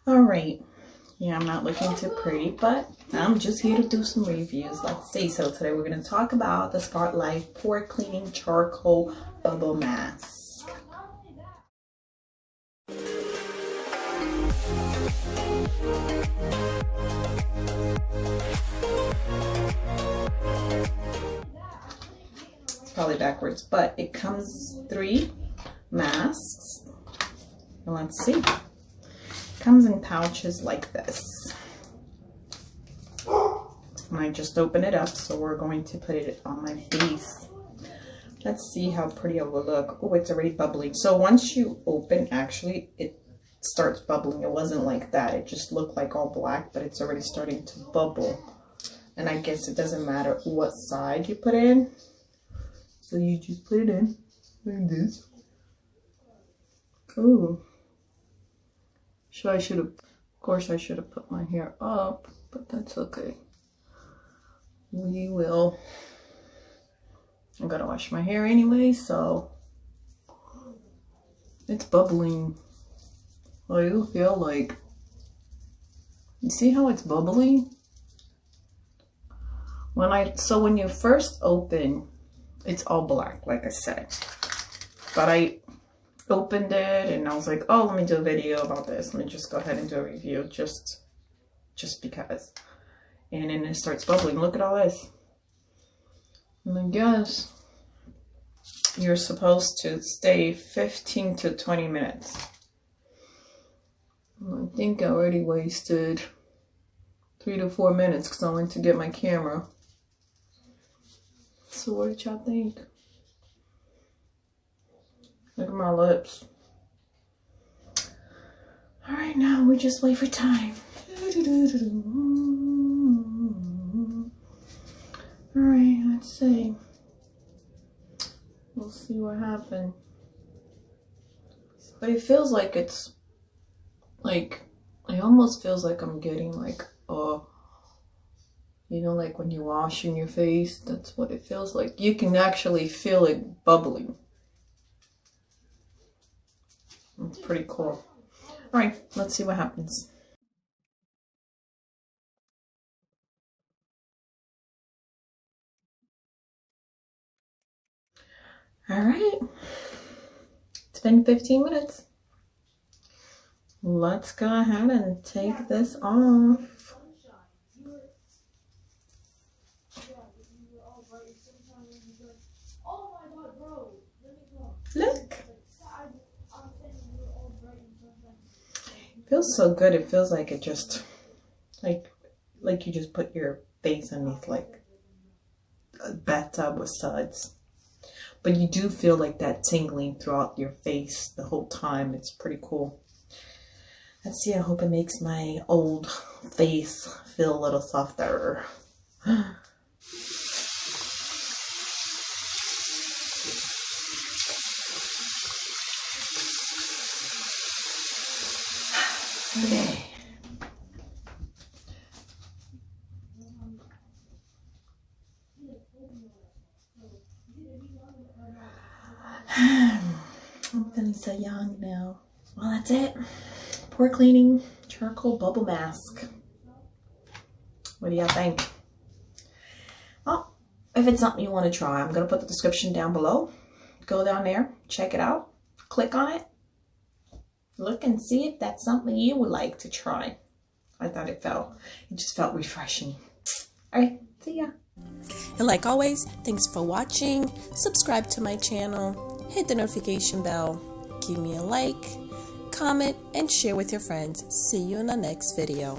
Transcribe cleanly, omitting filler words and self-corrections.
Alright, yeah, I'm not looking too pretty, but I'm just here to do some reviews. Let's see. So today we're going to talk about the Spotlight Pore Cleaning Charcoal Bubble Mask. It's probably backwards, but it comes 3 masks. And let's see. Comes in pouches like this, and I just open it up, so we're going to put it on my face. Let's see how pretty it will look. Oh, it's already bubbling. So once you open, actually it starts bubbling. It wasn't like that, it just looked like all black, but it's already starting to bubble. And I guess it doesn't matter what side you put it in, so you just put it in like this. Ooh. So of course I should have put my hair up, but that's okay. We will. I'm gonna wash my hair anyway, so it's bubbling. I feel like, you see how it's bubbling? When you first open, it's all black, like I said. But I opened it and I was like, oh, let me do a video about this. Let me just go ahead and do a review just because. And then it starts bubbling. Look at all this. And I guess you're supposed to stay 15 to 20 minutes. I think I already wasted 3 to 4 minutes because I went to get my camera. So what did y'all think? Look at my lips. All right, now we just wait for time. All right, let's see. We'll see what happens. But it feels like it's like, it almost feels like I'm getting like, you know, like when you're washing your face, that's what it feels like. You can actually feel it bubbling. It's pretty cool. All right, let's see what happens. All right, it's been 15 minutes. Let's go ahead and take this off. Look. Feels so good. It feels like it just like you just put your face underneath like a bathtub with suds, but you do feel like that tingling throughout your face the whole time. It's pretty cool. Let's see. I hope it makes my old face feel a little softer. Okay. I'm feeling so young now. Well, that's it. Pore Cleaning Charcoal Bubble Mask. What do y'all think? Well, if it's something you want to try, I'm going to put the description down below. Go down there, check it out, click on it. Look and see if that's something you would like to try. I thought it just felt refreshing. All right, see ya. And like always, thanks for watching. Subscribe to my channel, hit the notification bell, give me a like, comment, and share with your friends. See you in the next video.